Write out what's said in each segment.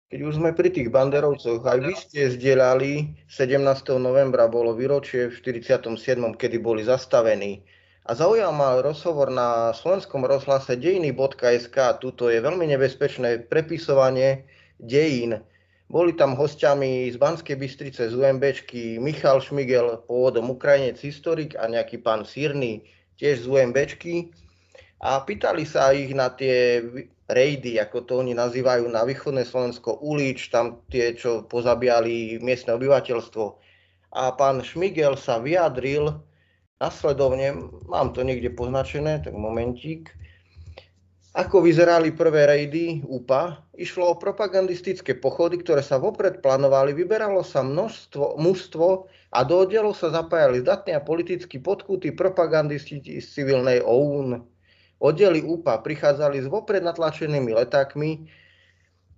Keď už sme pri tých banderovcoch, aj vy ste zdieľali, 17. novembra bolo výročie v 47., kedy boli zastavení. A zaujal ma rozhovor na slovenskom rozhlase dejiny.sk. Tuto je veľmi nebezpečné prepisovanie dejín. Boli tam hostiami z Banskej Bystrice z UMBčky Michal Šmigel, pôvodom Ukrajinec, historik, a nejaký pán Sírny, tiež z UMBčky. A pýtali sa ich na tie rejdy, ako to oni nazývajú, na východné Slovensko, ulič, tam tie, čo pozabíjali miestne obyvateľstvo. A pán Šmigel sa vyjadril nasledovne, mám to niekde poznačené, tak momentík. Ako vyzerali prvé rejdy UPA? Išlo o propagandistické pochody, ktoré sa vopred plánovali, vyberalo sa mužstvo a do oddielov sa zapájali zdatní a politicky podkutí propagandisti z civilnej OUN. Oddiely UPA prichádzali s vopred natlačenými letákmi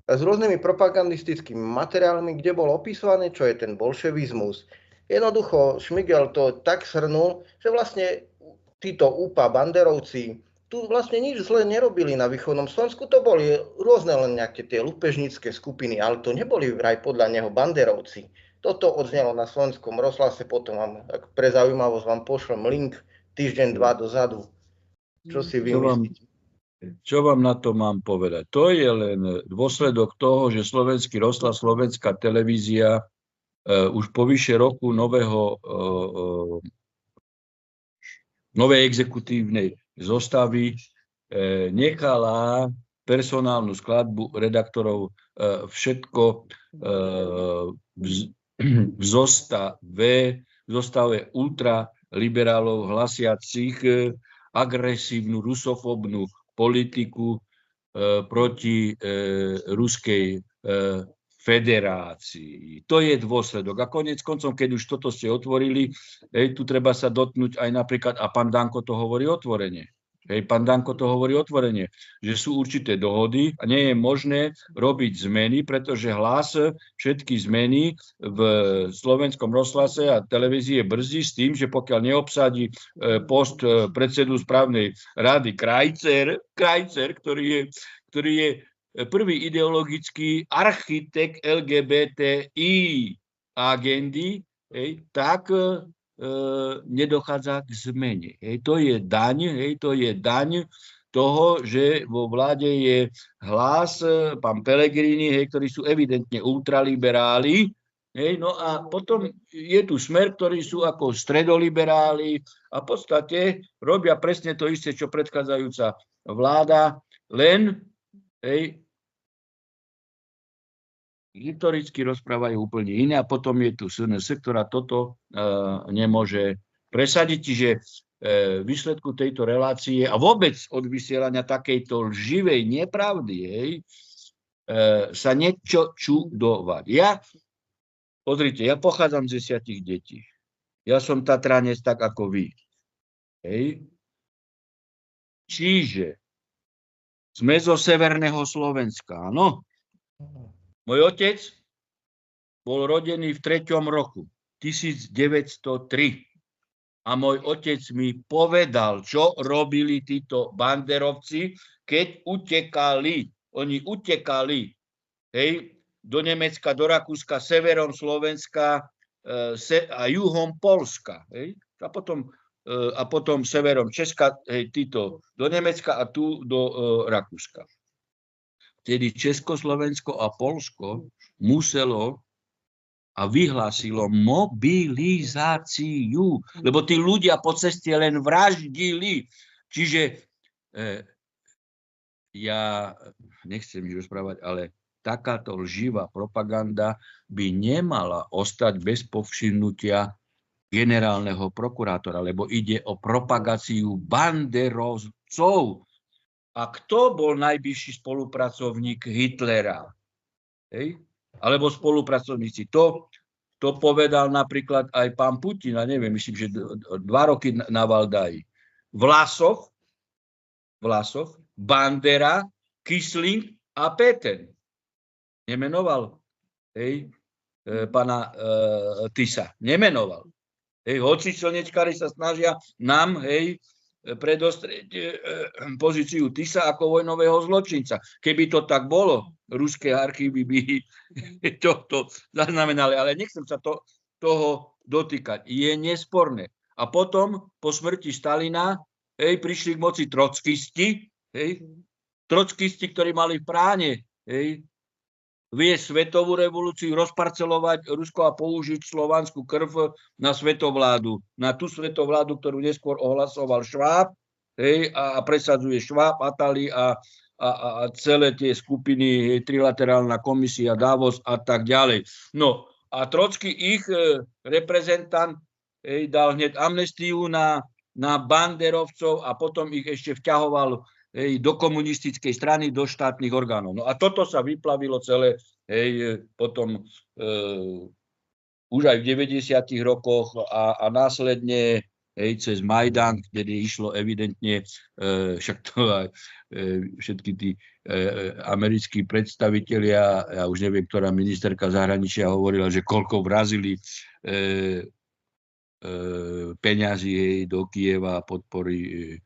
s rôznymi propagandistickými materiálmi, kde bolo opisované, čo je ten bolševizmus. Jednoducho Šmigel to tak shrnul, že vlastne títo UPA banderovci tu vlastne nič zle nerobili na východnom Slovensku, to boli rôzne len nejaké tie lupežnícke skupiny, ale to neboli vraj podľa neho banderovci. Toto odznelo na slovenskom rozhlase, potom vám, pre zaujímavosť vám pošlem link týždeň, dva dozadu. Čo si vymyslíte? Čo vám na to mám povedať? To je len dôsledok toho, že slovenský rozhlas, slovenská televízia už po vyše roku novej exekutívnej zostavy nechala personálnu skladbu redaktorov všetko v zostave ultraliberálov hlasiacich agresívnu rusofóbnu politiku proti Ruskej federácii. To je dôsledok. A koniec koncom, keď už toto ste otvorili, tu treba sa dotknúť aj napríklad, a pán Danko to hovorí otvorene, že sú určité dohody a nie je možné robiť zmeny, pretože hlas všetky zmeny v slovenskom rozhlase a televízie brzdí s tým, že pokiaľ neobsadí post predsedu správnej rady Krajcer, ktorý je prvý ideologický architekt LGBTI agendy, tak nedochádza k zmene. To je daň toho, že vo vláde je hlas, pán Pellegrini, ktorí sú evidentne ultraliberáli. No a potom je tu Smer, ktorí sú ako stredoliberáli a v podstate robia presne to isté, čo predchádzajúca vláda, len historicky rozprávajú úplne iné a potom je tu SNS, ktorá toto nemôže presadiť. Čiže v výsledku tejto relácie a vôbec od vysielania takejto lživej nepravdy sa niečo čudovať. Pozrite, ja pochádzam z 10 detí. Ja som Tatranec tak ako vy. Čiže sme zo severného Slovenska, áno? Môj otec bol rodený v 3. roku, 1903. A môj otec mi povedal, čo robili títo banderovci, keď utekali. Oni utekali do Nemecka, do Rakúska, severom Slovenska a juhom Polska. A potom severom Česka, títo do Nemecka a tu do Rakúska. Vtedy Československo a Poľsko muselo a vyhlásilo mobilizáciu, lebo tí ľudia po ceste len vraždili. Čiže ja nechcem nič rozprávať, ale takáto lživá propaganda by nemala ostať bez povšimnutia generálneho prokurátora, lebo ide o propagáciu banderovcov. A kto bol najbližší spolupracovník Hitlera? Alebo spolupracovníci? To povedal napríklad aj pán Putin, a neviem, myslím, že 2 roky na Valdaji. Vlasov, Bandera, Quisling a Peter. Nemenoval pána Tisa. Nemenoval. Hoci slnečkári sa snažia nám predostrieť pozíciu Tisa ako vojnového zločinca. Keby to tak bolo, ruské archívy by to zaznamenali, ale nechcem sa toho dotýkať. Je nesporné. A potom, po smrti Stalina, prišli k moci trockisti, ktorí mali v pláne viesť svetovú revolúciu, rozparcelovať Rusko a použiť slovanskú krv na svetovládu. Na tú svetovládu, ktorú neskôr ohlasoval Schwab a presadzuje Schwab, Attali a celé tie skupiny, trilaterálna komisia, Davos a tak ďalej. No a Trocký, ich reprezentant, dal hneď amnestiu na banderovcov a potom ich ešte vťahoval do komunistickej strany, do štátnych orgánov. No a toto sa vyplavilo celé potom už aj v 90. rokoch a následne cez Majdan, kedy išlo evidentne, však to aj všetky tí americkí predstavitelia, ja už neviem, ktorá ministerka zahraničia hovorila, že koľko vrazili peňazí do Kyjeva a podpory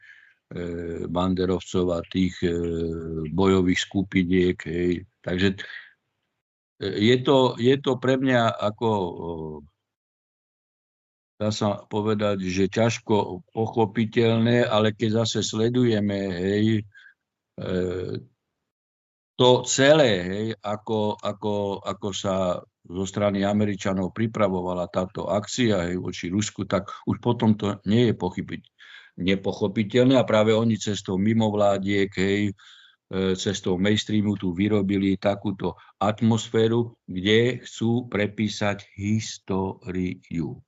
banderovcov a tých bojových skupiniek. Takže je to pre mňa ako, dá sa povedať, že ťažko pochopiteľné, ale keď zase sledujeme to celé, ako sa zo strany Američanov pripravovala táto akcia voči Rusku, tak už potom to nie je nepochopiteľné a práve oni cestou mimovládiek, cestou mainstreamu tu vyrobili takúto atmosféru, kde chcú prepísať históriu.